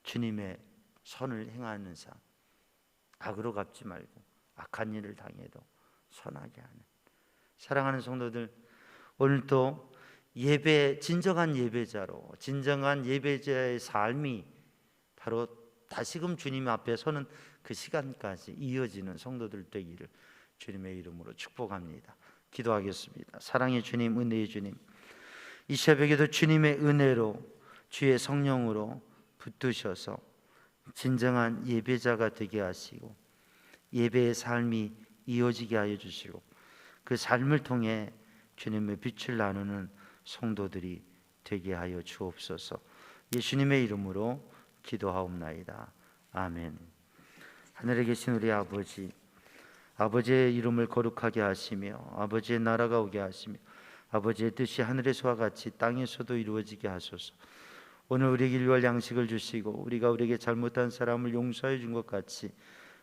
Speaker 3: 주님의 선을 행하는 삶. 악으로 갚지 말고 악한 일을 당해도 선하게 하는. 사랑하는 성도들, 오늘도 예배, 진정한 예배자로, 진정한 예배자의 삶이 바로 다시금 주님 앞에 서는 그 시간까지 이어지는 성도들 되기를 주님의 이름으로 축복합니다. 기도하겠습니다. 사랑의 주님, 은혜의 주님, 이 새벽에도 주님의 은혜로, 주의 성령으로 붙드셔서 진정한 예배자가 되게 하시고 예배의 삶이 이어지게 하여 주시고 그 삶을 통해 주님의 빛을 나누는 성도들이 되게 하여 주옵소서. 예수님의 이름으로 기도하옵나이다. 아멘. 하늘에 계신 우리 아버지, 아버지의 이름을 거룩하게 하시며 아버지의 나라가 오게 하시며 아버지의 뜻이 하늘에서와 같이 땅에서도 이루어지게 하소서. 오늘 우리에게 일용할 양식을 주시고 우리가 우리에게 잘못한 사람을 용서해 준 것 같이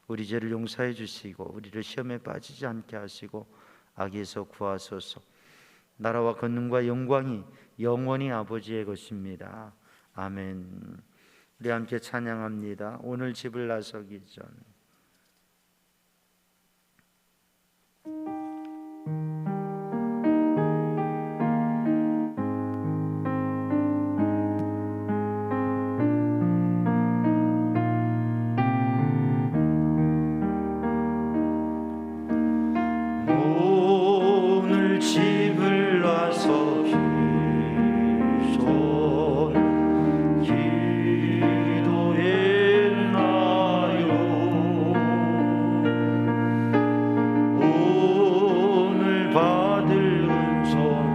Speaker 3: 우리 죄를 용서해 주시고 우리를 시험에 빠지지 않게 하시고 악에서 구하소서. 나라와 권능과 영광이 영원히 아버지의 것입니다. 아멘. 우리 함께 찬양합니다. 오늘 집을 나서기 전. 오늘 집을 나서기 전 기도했나요? 오늘 받을 은총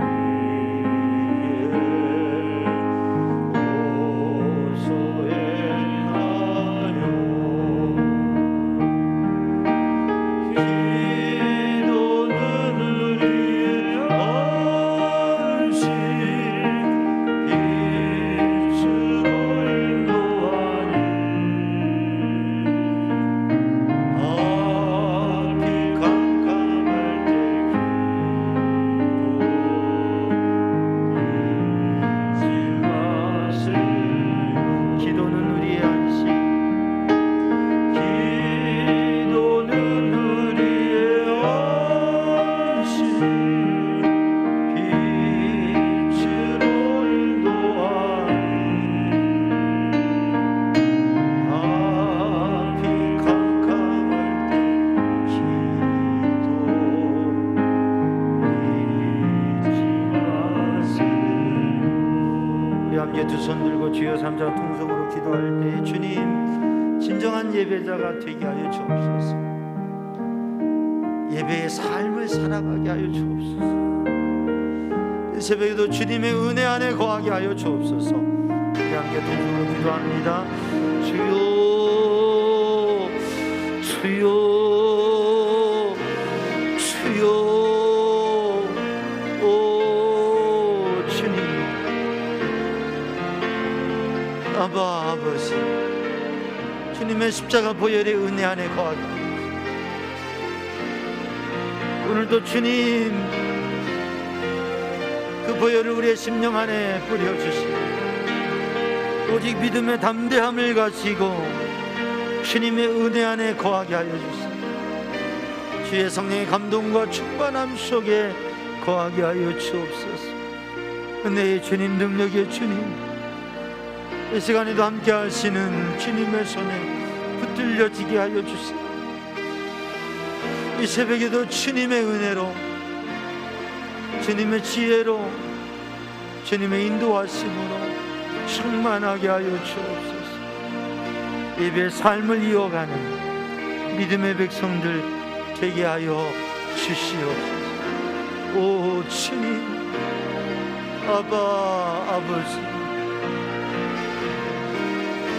Speaker 3: 두 손 들고 주여 삼자 통성으로 기도할 때 주님 진정한 예배자가 되게 하여 주옵소서. 예배의 삶을 살아가게 하여 주옵소서. 이 새벽에도 주님의 은혜 안에 거하게 하여 주옵소서. 우리 함께 통성으로 기도합니다. 주여 주여 주여 아바 아버지 주님의 십자가 보혈의 은혜 안에 거하게 오늘도 주님 그 보혈을 우리의 심령 안에 뿌려주시고 오직 믿음의 담대함을 가지고 주님의 은혜 안에 거하게 하여 주시고 주의 성령의 감동과 충만함 속에 거하게 하여 주옵소서. 은혜의 주님, 능력의 주님, 이 시간에도 함께 하시는 주님의 손에 붙들려지게 하여 주시고 이 새벽에도 주님의 은혜로 주님의 지혜로 주님의 인도하심으로 충만하게 하여 주옵소서. 예배의 삶을 이어가는 믿음의 백성들 되게 하여 주시옵소서. 오 주님, 아바 아버지,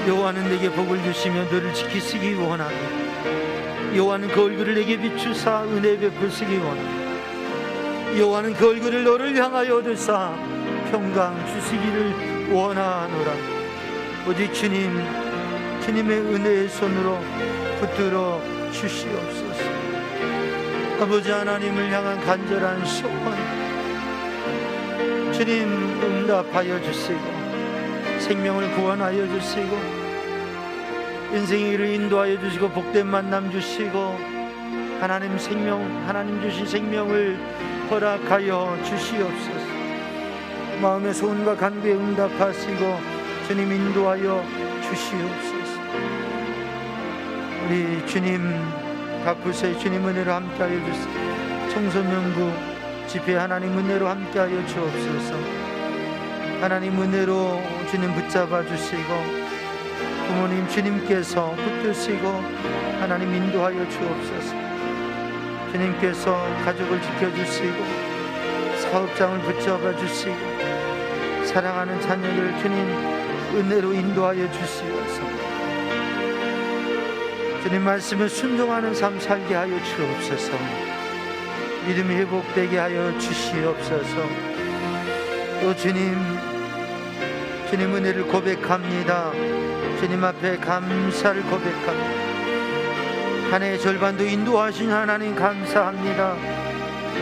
Speaker 3: 여호와는 내게 복을 주시며 너를 지키시기 원하노. 여호와는 그 얼굴을 내게 비추사 은혜 베푸시기 원하노. 여호와는 그 얼굴을 너를 향하여 드사 평강 주시기를 원하노라. 오직 주님의 은혜의 손으로 붙들어 주시옵소서. 아버지 하나님을 향한 간절한 소원 주님 응답하여 주시고 생명을 구원하여 주시고 인생의 길을 인도하여 주시고 복된 만남 주시고 하나님 주신 생명을 허락하여 주시옵소서. 마음의 소원과 간구에 응답하시고 주님 인도하여 주시옵소서. 우리 주님 각 부서에 주님 은혜로 함께하여 주시고 청소년부 집회 하나님 은혜로 함께하여 주옵소서. 하나님 은혜로 주님 붙잡아 주시고 부모님 주님께서 붙드시고 하나님 인도하여 주옵소서. 주님께서 가족을 지켜주시고 사업장을 붙잡아 주시고 사랑하는 자녀를 주님 은혜로 인도하여 주시옵소서. 주님 말씀에 순종하는 삶 살게 하여 주옵소서. 믿음이 회복되게 하여 주시옵소서. 또 주님 은혜를 고백합니다. 주님 앞에 감사를 고백합니다. 한 해의 절반도 인도하신 하나님 감사합니다.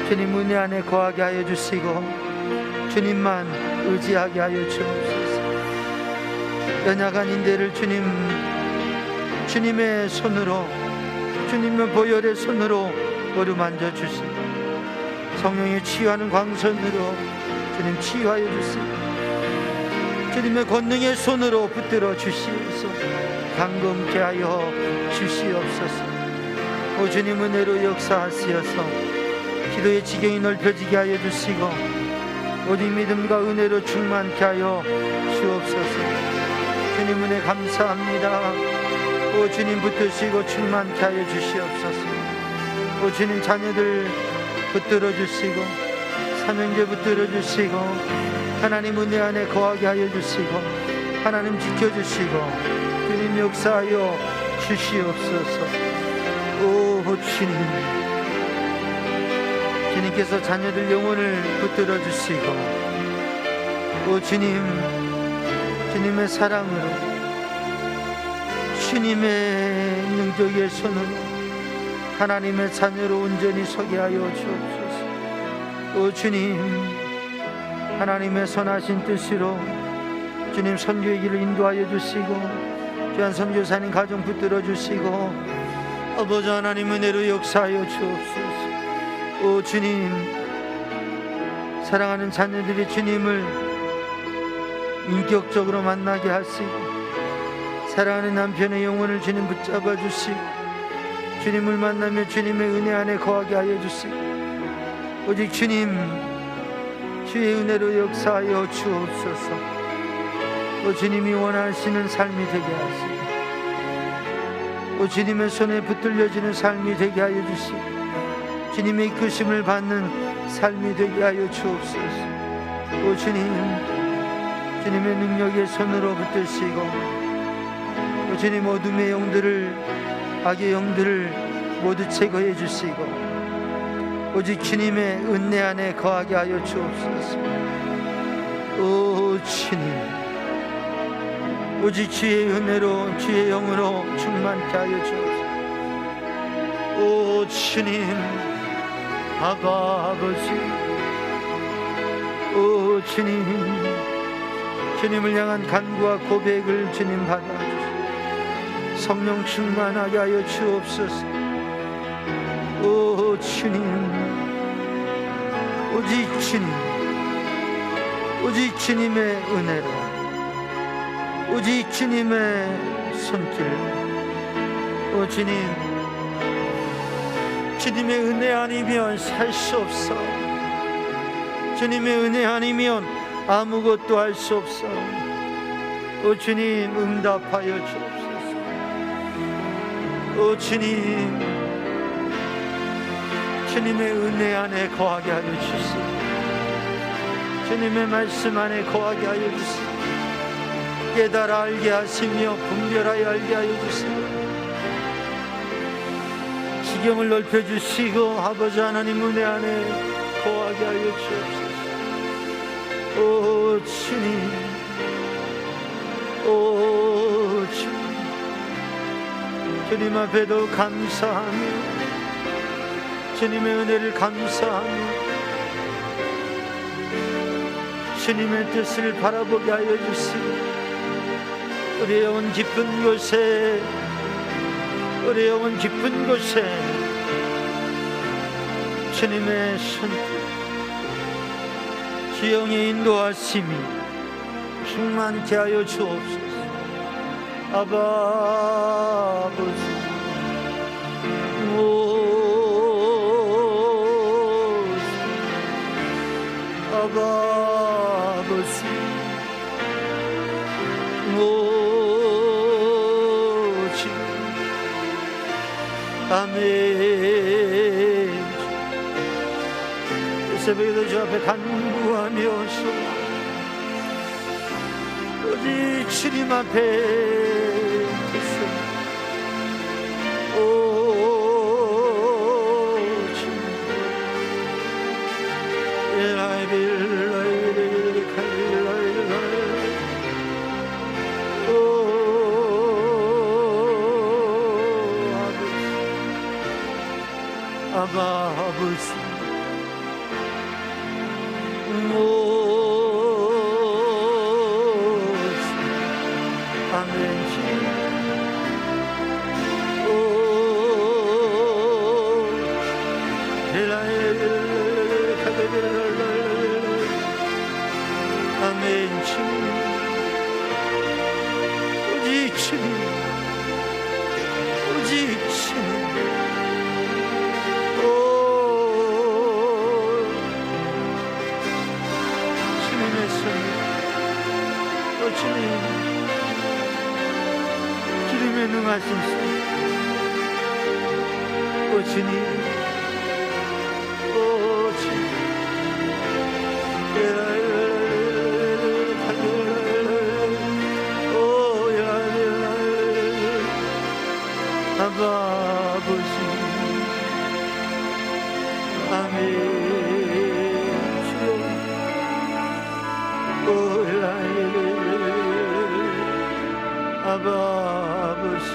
Speaker 3: 주님 은혜 안에 거하게 하여 주시고 주님만 의지하게 하여 주옵소서. 연약한 인대를 주님의 손으로, 주님의 보혈의 손으로 어루만져 주시고 성령의 치유하는 광선으로 주님 치유하여 주시고 주님의 권능의 손으로 붙들어 주시옵소서. 강건케 하여 주시옵소서. 오 주님 은혜로 역사하시어서 기도의 지경이 넓혀지게 하여 주시고 오직 믿음과 은혜로 충만케 하여 주옵소서. 주님 은혜 감사합니다. 오 주님 붙드시고 충만케 하여 주시옵소서. 오 주님 자녀들 붙들어 주시고 삼형제 붙들어 주시고 하나님 은혜 안에 거하게 하여 주시고 하나님 지켜주시고 주님 역사하여 주시옵소서. 오 주님께서 자녀들 영혼을 붙들어 주시고 오 주님의 사랑으로 주님의 능력의 손으로 하나님의 자녀로 온전히 서게 하여 주옵소서. 오 주님 하나님의 선하신 뜻으로 주님 선교의 길을 인도하여 주시고 귀한 선교사님 가정 붙들어 주시고 아버지 하나님 은혜로 역사하여 주옵소서. 오 주님 사랑하는 자녀들이 주님을 인격적으로 만나게 하시고 사랑하는 남편의 영혼을 주님 붙잡아 주시고 주님을 만나며 주님의 은혜 안에 거하게 하여 주시고 오직 주님 주의 은혜로 역사하여 주옵소서. 오 주님이 원하시는 삶이 되게 하시고 오 주님의 손에 붙들려지는 삶이 되게 하여 주시고 주님의 이끄심을 받는 삶이 되게 하여 주옵소서. 오 주님의 능력의 손으로 붙드시고 오 주님 어둠의 영들을 악의 영들을 모두 제거해 주시고 오직 주님의 은혜 안에 거하게 하여 주옵소서. 오 주님 오직 주의 은혜로 주의 영으로 충만케 하여 주옵소서. 오 주님 아버지 오 주님을 향한 간구와 고백을 주님 받아주시고 성령 충만하게 하여 주옵소서. 오 오직 주님의 은혜로 오직 주님의 손길 오 주님의 은혜 아니면 살 수 없어. 주님의 은혜 아니면 아무것도 할 수 없어. 오 주님 응답하여 주옵소서. 오 주님의 은혜 안에 거하게 하여 주시고 주님의 말씀 안에 거하게 하여 주시고 깨달아 알게 하시며 분별하여 알게 하여 주시고 지경을 넓혀주시고 아버지 하나님 은혜 안에 거하게 하여 주옵소서. 오 주님 앞에도 감사하며 주님의 은혜를 감사하며 주님의 뜻을 바라보게 하여 주시고 우리의 영혼 깊은 곳에 주님의 손길 주영의 인도하심이 충만케 하여 주옵소서. 아버지 아버지 아멘. 이 새벽에도 주 앞에 간구하며서 우리 주님 앞에 오 주님 아바 아버지 아멘. 아멘. 주님 오직 주님 오직 주님 주님의 손 주님 주님의 능하신 손 주님 주님 아버지 아멘. 주여 아버지 아멘. 아버지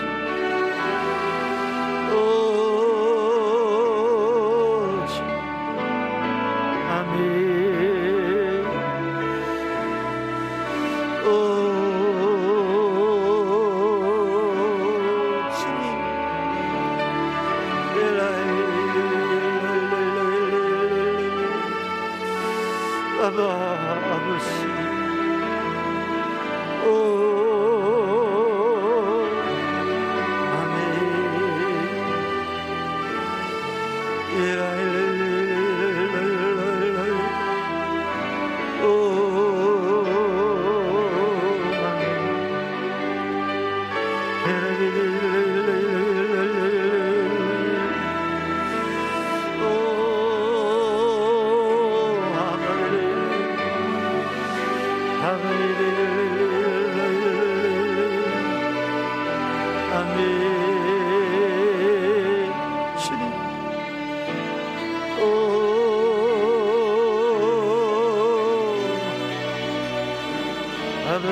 Speaker 3: 아멘.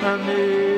Speaker 3: 아멘.